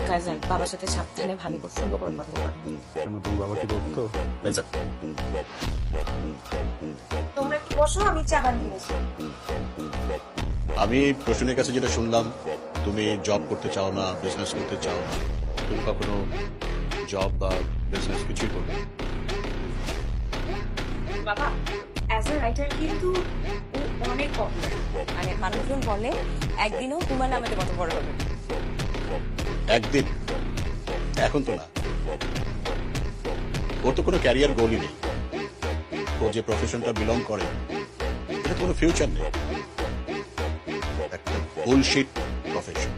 Kaiser বাবার সাথে সাবধানে ভালো পছন্দ করে কথা বলবেন। তুমি বাবা কি বলতো? তোমরা একটু বসো, আমি চা বানিয়ে নিয়েছি। আমি প্রশ্নের কাছে যেটা শুনলাম, তুমি জব করতে চাও না, বিজনেস করতে চাও না। তুমি কখনো জব বা বিজনেস কিছুই করবে না। বাবা অ্যাজ এ রাইটার কিন্তু ও অনেক পপুলার, মানে মানুষজন বলে একদিনও হুমায়ুন আহমেদের মতো বড় হবে। একদিন, এখন তো না। ওর তো কোনো ক্যারিয়ার গোলই নেই। ও যে প্রফেশনটা বিলং করে এটা তো কোনো ফিউচার নেই, একটা বুলশিট প্রফেশন।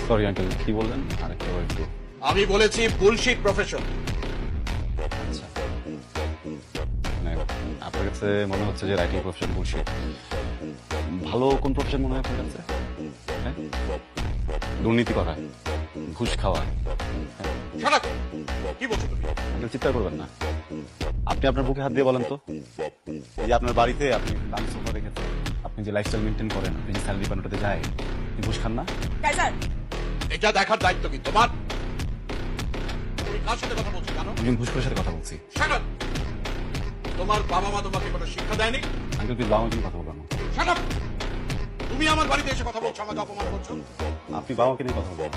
সরি আঙ্কেল, কি বললেন? আরেকটা একটু। আমি বলেছি বুলশিট প্রফেশন। মানে আপনার কাছে মনে হচ্ছে যে রাইটিং প্রফেশন বুলশিট। ভালো কোন প্রফেশন মনে হয় আপনার কাছে? হ্যাঁ? দুর্নীতি করা, ঘুষ খাওয়া। Shut up! কি বলছো তুমি? আঙ্কেল চিৎকার করবেন না। আপনি আপনার বুকে হাত দিয়ে বলেন তো, এই যে আপনার বাড়িতে আপনি দামি সোফা রেখেছেন, আপনি যে লাইফস্টাইল মেনটেন করেন, আপনি যে স্যালারি পান ওটাতে যায়, আপনি ঘুষ খান না? কাইজার এটা দেখার দায়িত্ব কি তোমার? তুমি কার সাথে কথা বলছো জানো? একজন ঘুষখোরের সাথে কথা বলছি। Shut up! তোমার বাবা মা তোমাকে কোনো শিক্ষা দেয়নি? আঙ্কেল প্লিজ বাবা মাকে কথা বলবেন না। Shut up! তুমি আমার বাড়িতে এসে কথা বলছো, আমাকে অপমান করছো। আপনি বাবা মাকে নিয়ে কথা বলবেন।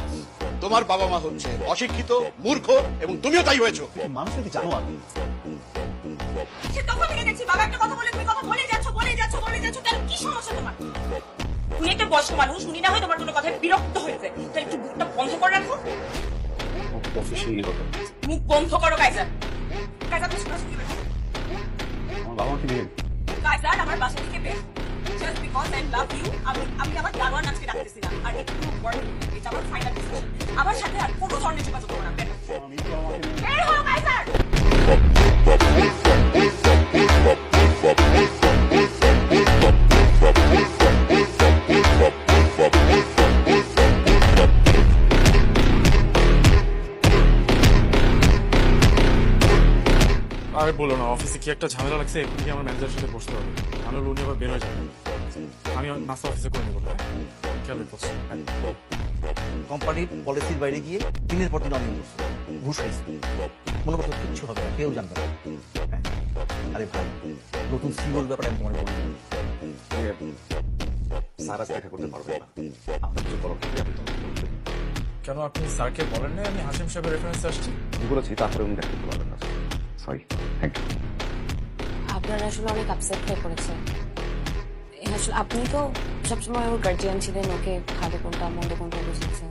তোমার বাবা মা হচ্ছে অশিক্ষিত, মূর্খ, এবং তুমিও তাই হয়েছো। মানুষকে কি জানো আপনি? সে তখন থেকে দেখছি বাবা একটা কথা বলে তুমি কথা বলেই যাচ্ছ কেন? কি সমস্যা তোমার? তুমি একটা বয়স্ক মানুষ, শুনি না হয় তোমার কোনো কথায় বিরক্ত হয়েছে, তো একটু মুখটা বন্ধ করে রাখো। প্রফেশনালি কথা। মুখ বন্ধ করো কাইজার। কাইজার তুমি শোনো, শুনতে পেছো? আমার বাবা মাকে নিয়ে কাইজার আমার বাসা থেকে বের। Just because I love you, আমি আমার দারোয়ান আজকে ডাকতেছি না। আর একটু বড় এটা আমার ফাইনাল ডিসিশন। আমার সাথে আর কোনো ধরনের যোগাযোগ করো না। বের হও কাইজার। আরে বলো না, অফিসে কি একটা ঝামেলা লাগছে, এক্ষুনি আমার ম্যানেজারের সাথে বসতে হবে। আমি লোন আবার বের হয়ে যাবে। আমি নাস্তা অফিসে করে নেবো। খেয়াল করছি। কোম্পানির পলিসির বাইরে গিয়ে দিনের পর দিন অনিয়ম করছে, ঘুষ খাইছে। মনে করতো কিচ্ছু হবে না, কেউ জানবে না। হ্যাঁ। আরে ভাই, নতুন সিওর ব্যাপারে আমি মনে করি সারা দেখা করতে পারবেন না। আপনার কিছু করার থাকলে আপনি তখন করবেন। কেন আপনি স্যারকে বলেন নাই আমি হাসিম সাহেবের রেফারেন্সে আসছি? আমি বলেছি, তারপরে উনি দেখা করতে পারবেন না। Sorry, thank you. আপনারা আসলে অনেক আপসেট হয়ে পড়েছেন। আসলে আপনি তো সবসময় ওর গার্জিয়ান ছিলেন, ওকে ভালো কোনটা মন্দ কোনটা বুঝেছেন।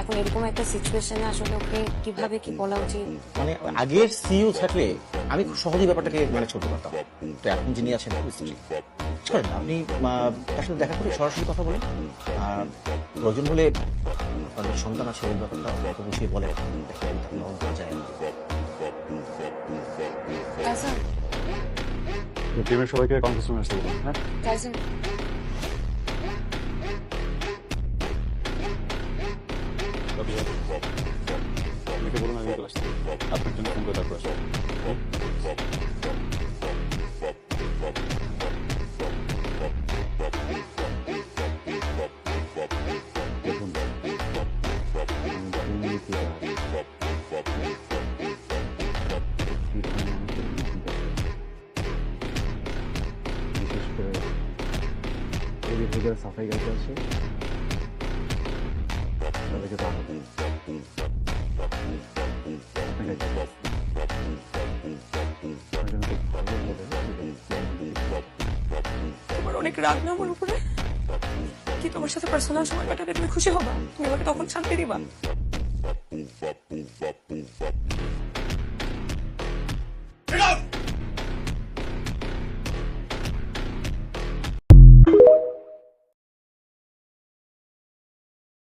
এখন এরকম একটা সিচুয়েশনে আসলে ওকে কিভাবে কি বলা উচিত? মানে আগের সিইও থাকলে আমি খুব সহজেই ব্যাপারটাকে ম্যানেজ করতে পারতাম, তো এখন যিনি আছেন পরিস্থিতি করেন আপনি তার সাথে দেখা করে সরাসরি কথা বলেন। আর প্রয়োজন হলে আপনাদের সন্তান আছে ওই ব্যাপারটা অত বুঝিয়ে বলেন, যায়। কাইজার, টিমের সবাইকে কনফারেন্স রুমে আসতে বলুন। হ্যাঁ, কাইজার, আমাকে বলুন, আমি চলে আসছি। আপনার জন্য ফোন করে তারপর আসবো। দেখুন, বিশেষ করে সাফাই গাইতে আছে তাদেরকে তাড়াতে তোমার অনেক রাগ না আমার উপরে? কি তোমার সাথে পার্সোনাল সময় কাটালে তুমি খুশি হবা? তুমি আমাকে তখন শান্তি দিবা?